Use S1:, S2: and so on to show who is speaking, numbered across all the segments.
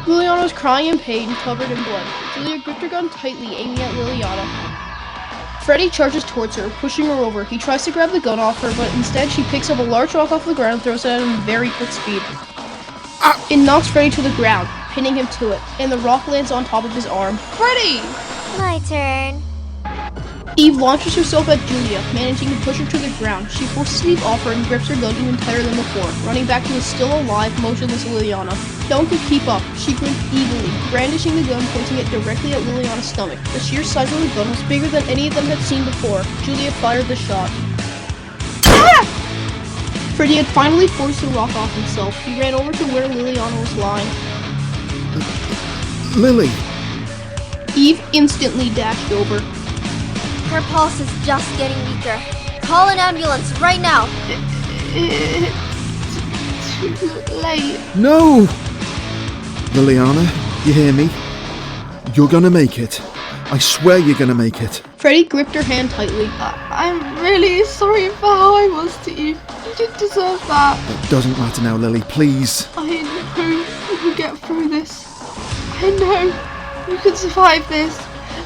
S1: Lilliana was crying in pain, covered in blood. Julia gripped her gun tightly, aiming at Lilliana. Freddie charges towards her, pushing her over. He tries to grab the gun off her, but instead she picks up a large rock off the ground and throws it at him at very quick speed. It knocks Freddie to the ground, pinning him to it, and the rock lands on top of his arm.
S2: Freddie!
S3: My turn.
S1: Eve launches herself at Julia, managing to push her to the ground. She forces Eve off her and grips her gun even tighter than before, running back to a still alive, motionless Lilliana. No one could keep up. She grinned evilly, brandishing the gun, pointing it directly at Lilliana's stomach. The sheer size of the gun was bigger than any of them had seen before. Julia fired the shot. Freddie had finally forced the rock off himself. He ran over to where Lilliana was lying.
S4: Lily!
S1: Eve instantly dashed over.
S3: Her pulse is just getting weaker. Call an ambulance right now.
S2: It's too late.
S4: No! Lilliana, you hear me? You're gonna make it. I swear you're gonna make it.
S1: Freddie gripped her hand tightly.
S2: I'm really sorry for how I was to you. You did deserve that.
S4: It doesn't matter now, Lily, please.
S2: I know you can get through this. I know you can survive this.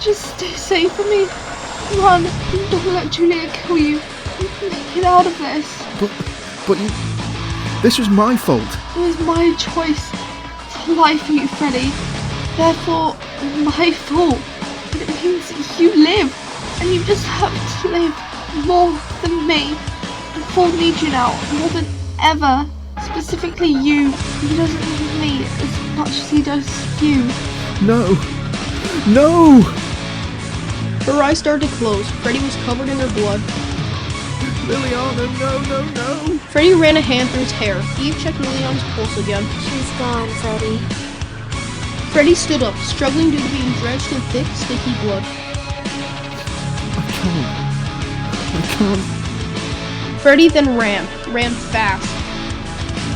S2: Just stay safe for me. Run. Don't let Julia kill you. You can get out of this.
S4: But you... This was my fault.
S2: It was my choice to lie for you, Freddie. Therefore, my fault. But it means you live. And you just have to live more than me. And Ford needs you now, more than ever. Specifically you. He doesn't need me as much as he does you.
S4: No. No!
S1: Her eyes started to close. Freddie was covered in her blood.
S4: Lilliana, no.
S1: Freddie ran a hand through his hair. Eve checked Lilliana's pulse again.
S3: She's gone, Freddie.
S1: Freddie stood up, struggling due to being drenched in thick, sticky blood.
S4: I can't.
S1: Freddie then ran fast.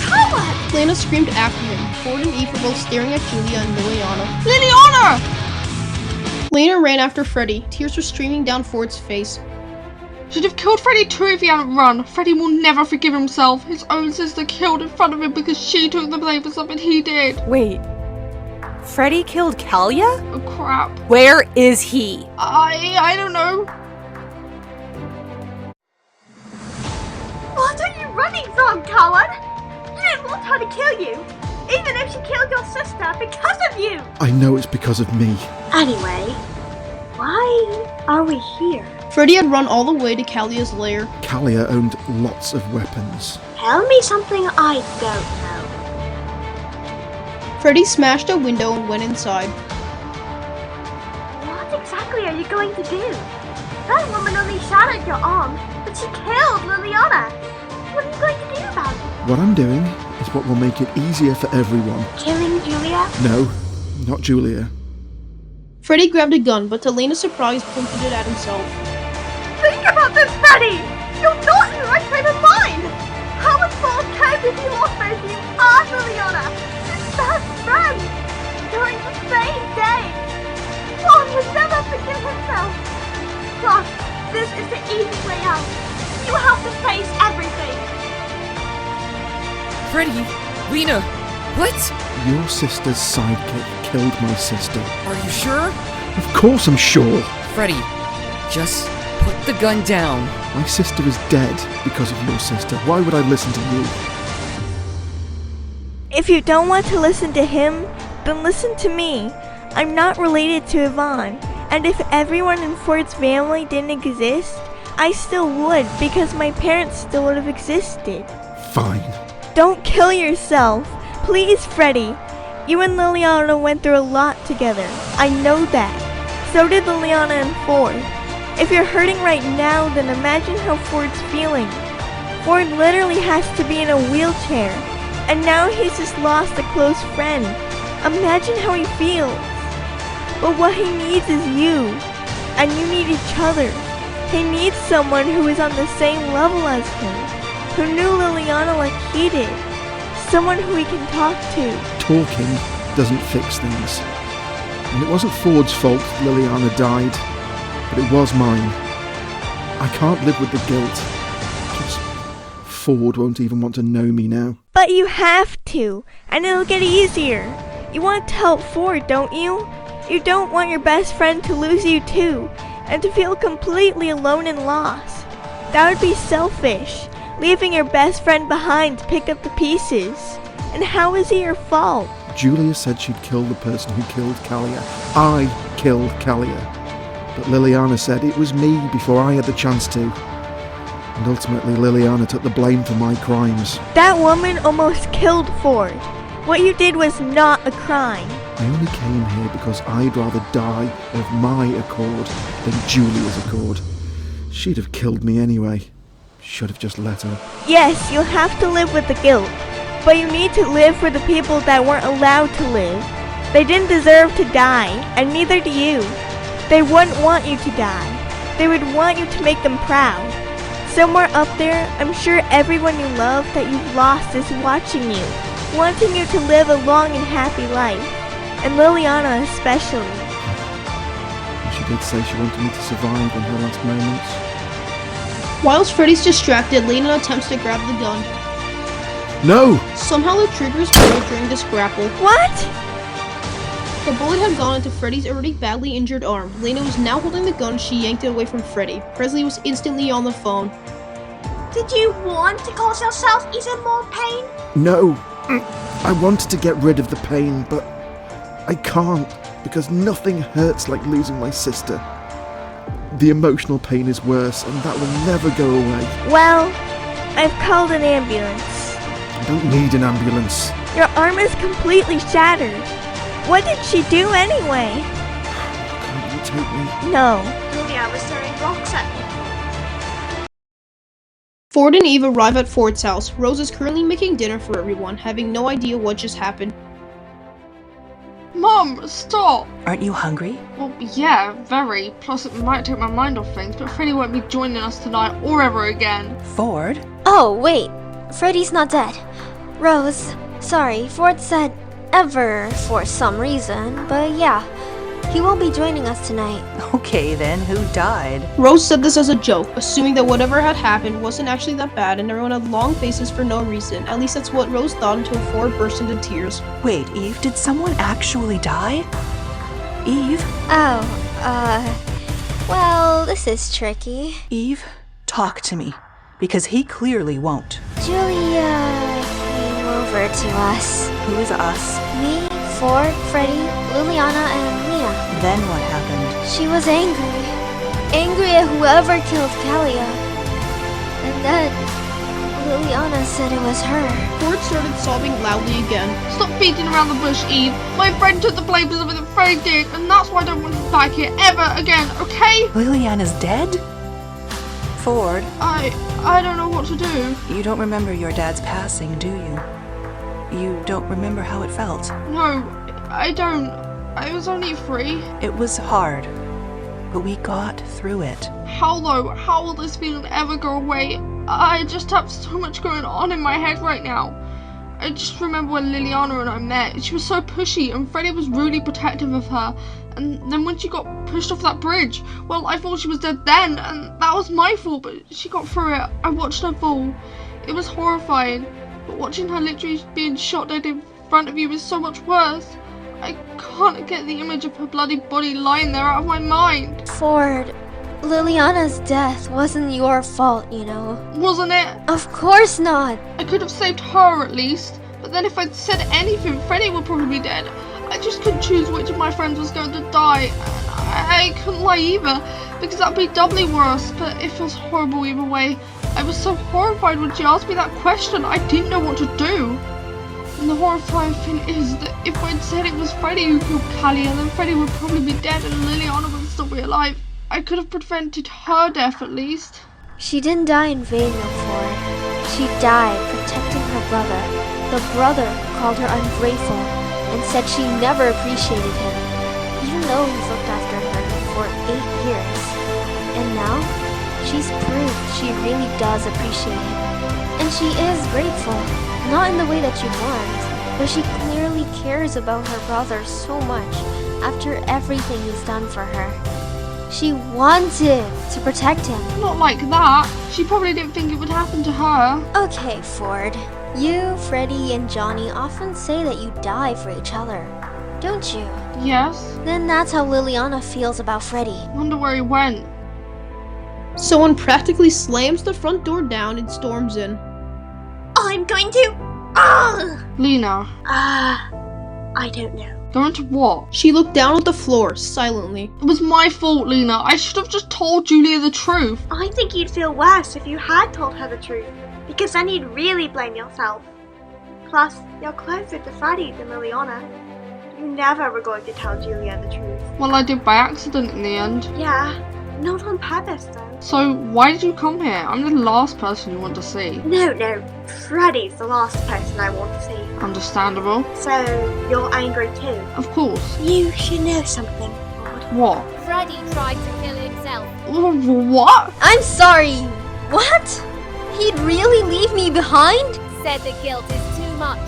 S3: Come!
S1: Lana screamed after him. Ford and Eve were both staring at Julia and Lilliana.
S2: Lilliana!
S1: Lana ran after Freddie. Tears were streaming down Ford's face.
S2: Should have killed Freddie too if he hadn't run. Freddie will never forgive himself. His own sister killed in front of him because she took the blame for something he did.
S5: Wait. Freddie killed Kalia?
S2: Oh crap.
S5: Where is he?
S2: I don't know.
S6: What are you running from, coward? You didn't want her to kill you, even if she killed your sister because of you!
S4: I know it's because of me.
S6: Anyway, why are we here?
S1: Freddie had run all the way to Kalia's lair.
S4: Kalia owned lots of weapons.
S6: Tell me something I don't know.
S1: Freddie smashed a window and went inside.
S6: What exactly are you going to do? That woman only shattered your arm, but she killed Lilliana. What are you going to do about it?
S4: What I'm doing is what will make it easier for everyone.
S6: Killing Julia?
S4: No, not Julia.
S1: Freddie grabbed a gun, but to Lena's surprise, pointed it at himself.
S6: Think about this, Freddie! You're not in the right frame of mind! How would Ford cope if he lost both you and Lilliana, his best friend, during the same day? Ford would never forgive himself. Plus, this is the easy way out. You have to face everything.
S5: Freddie? Lena? What?
S4: Your sister's sidekick killed my sister.
S5: Are you sure?
S4: Of course I'm sure.
S5: Freddie, just put the gun down.
S4: My sister is dead because of your sister. Why would I listen to you?
S7: If you don't want to listen to him, then listen to me. I'm not related to Yvonne, and if everyone in Ford's family didn't exist, I still would because my parents still would have existed.
S4: Fine.
S7: Don't kill yourself. Please, Freddie. You and Lilliana went through a lot together. I know that. So did Lilliana and Ford. If you're hurting right now, then imagine how Ford's feeling. Ford literally has to be in a wheelchair. And now he's just lost a close friend. Imagine how he feels. But what he needs is you. And you need each other. He needs someone who is on the same level as him. Who knew Lilliana like he did. Someone who he can talk to.
S4: Talking doesn't fix things. And it wasn't Ford's fault Lilliana died, but it was mine. I can't live with the guilt. Just Ford won't even want to know me now.
S7: But you have to, and it'll get easier. You want to help Ford, don't you? You don't want your best friend to lose you too, and to feel completely alone and lost. That would be selfish, leaving your best friend behind to pick up the pieces. And how is it your fault?
S4: Julia said she'd kill the person who killed Kalia. I killed Kalia. But Lilliana said it was me before I had the chance to. And ultimately Lilliana took the blame for my crimes.
S7: That woman almost killed Ford. What you did was not a crime.
S4: I only came here because I'd rather die of my accord than Julia's accord. She'd have killed me anyway. Should have just let her.
S7: Yes, you'll have to live with the guilt, but you need to live for the people that weren't allowed to live. They didn't deserve to die, and neither do you. They wouldn't want you to die. They would want you to make them proud. Somewhere up there, I'm sure everyone you love that you've lost is watching you, wanting you to live a long and happy life. And Lilliana especially.
S4: And she did say she wanted me to survive in her last moments.
S1: Whilst Freddy's distracted, Lena attempts to grab the gun.
S4: No!
S1: Somehow the trigger is pulled during this grapple.
S7: What?
S1: The bullet had gone into Freddy's already badly injured arm. Lena was now holding the gun. She yanked it away from Freddy. Presley was instantly on the phone.
S6: Did you want to cause yourself even more pain?
S4: No! I wanted to get rid of the pain, but I can't, because nothing hurts like losing my sister. The emotional pain is worse, and that will never go away.
S7: Well, I've called an ambulance.
S4: I don't need an ambulance.
S7: Your arm is completely shattered. What did she do anyway?
S4: Can't you take me?
S7: No.
S6: Julia was throwing rocks at me.
S1: Ford and Eve arrive at Ford's house. Rose is currently making dinner for everyone, having no idea what just happened.
S2: Mom, stop!
S8: Aren't you hungry?
S2: Well, yeah, very. Plus it might take my mind off things, but Freddie won't be joining us tonight or ever again.
S8: Ford?
S3: Oh, wait. Freddy's not dead. Rose, sorry, Ford said ever for some reason, but yeah, he won't be joining us tonight.
S8: Okay then, who died?
S1: Rose said this as a joke, assuming that whatever had happened wasn't actually that bad and everyone had long faces for no reason. At least that's what Rose thought until Ford burst into tears.
S8: Wait, Eve, did someone actually die? Eve?
S3: Well, this is tricky.
S8: Eve, talk to me, because he clearly won't.
S3: Julia came over to us.
S8: Who is us?
S3: Me, Ford, Freddie, Lilliana, and Mia.
S8: Then what happened?
S3: She was angry. Angry at whoever killed Kalia. And then Lilliana said it was her.
S1: Ford started sobbing loudly again.
S2: Stop beating around the bush, Eve. My friend took the blame for something that Freddie did, and that's why I don't want him back here ever again, okay?
S8: Lilliana's dead? Ford,
S2: I don't know what to do.
S8: you don't remember your dad's passing, do you? You don't remember how it felt?
S2: No, I don't. I was only 3.
S8: It was hard, but we got through it.
S2: How though? How will this feeling ever go away? I just have so much going on in my head right now. I just remember when Lilliana and I met. She was so pushy and Freddie was really protective of her. And then when she got pushed off that bridge, well, I thought she was dead then, and that was my fault, but she got through it. I watched her fall. It was horrifying, but watching her literally being shot dead in front of you is so much worse. I can't get the image of her bloody body lying there out of my mind.
S3: Ford, Lilliana's death wasn't your fault, you know.
S2: Wasn't it?
S3: Of course not.
S2: I could have saved her at least, but then if I'd said anything, Freddie would probably be dead. I just couldn't choose which of my friends was going to die, and I couldn't lie either, because that'd be doubly worse, but it feels horrible either way. I was so horrified when she asked me that question, I didn't know what to do. And the horrifying thing is that if I'd said it was Freddie who killed Kalia, then Freddie would probably be dead and Lilliana would still be alive. I could have prevented her death at least.
S3: She didn't die in vain, though, Ford. She died protecting her brother. The brother called her ungrateful and said she never appreciated him, even though he's looked after her for 8 years. And now, she's proved she really does appreciate him. And she is grateful, not in the way that you want, but she clearly cares about her brother so much after everything he's done for her. She wanted to protect him.
S2: Not like that. She probably didn't think it would happen to her.
S3: Okay, Ford. You, Freddie, and Johnny often say that you die for each other, don't you?
S2: Yes.
S3: Then that's how Lilliana feels about Freddie.
S2: Wonder where he went.
S1: Someone practically slams the front door down and storms in.
S6: I'm going to... Ugh!
S2: Lena.
S6: I don't know.
S2: Going to what?
S1: She looked down at the floor, silently.
S2: It was my fault, Lena. I should have just told Julia the truth.
S6: I think you'd feel worse if you had told her the truth, because then you'd really blame yourself. Plus, you're closer to Freddie than Lilliana. You never were going to tell Julia the truth.
S2: Well, I did by accident in the end.
S6: Yeah, not on purpose though.
S2: So, why did you come here? I'm the last person you want to see.
S6: No, Freddie's the last person I want to see.
S2: Understandable.
S6: So, you're angry too?
S2: Of course.
S6: You should know something, Ford.
S2: What?
S9: Freddie tried to kill himself.
S2: What?
S3: I'm sorry. What? He'd really leave me behind?
S9: Said the guilt is too much.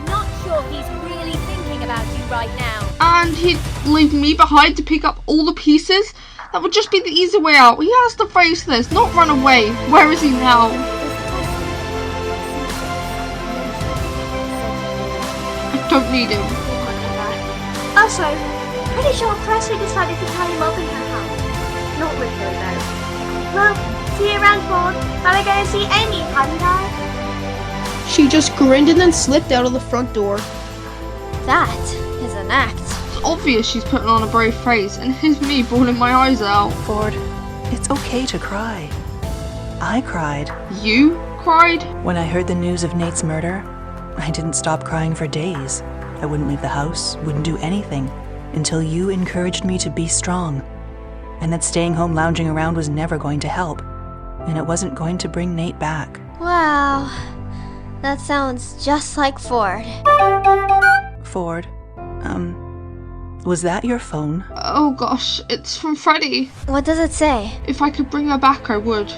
S9: Not sure he's really thinking about you right now.
S2: And he'd leave me behind to pick up all the pieces? That would just be the easy way out. He has to face this, not run away. Where is he now? I don't need him.
S6: Also, pretty sure Presley decided to tie him up in her house. Not literally though. Well, see you around, Ford. Better go and see Amy, hadn't I?
S1: She just grinned and then slipped out of the front door.
S3: That is an act.
S2: It's obvious she's putting on a brave face, and here's me bawling my eyes out.
S8: Ford, it's okay to cry. I cried.
S2: You cried?
S8: When I heard the news of Nate's murder, I didn't stop crying for days. I wouldn't leave the house, wouldn't do anything, until you encouraged me to be strong. And that staying home lounging around was never going to help. And it wasn't going to bring Nate back.
S3: Wow. That sounds just like Ford.
S8: Ford, was that your phone?
S2: Oh gosh, it's from Freddie.
S3: What does it say?
S2: If I could bring her back, I would.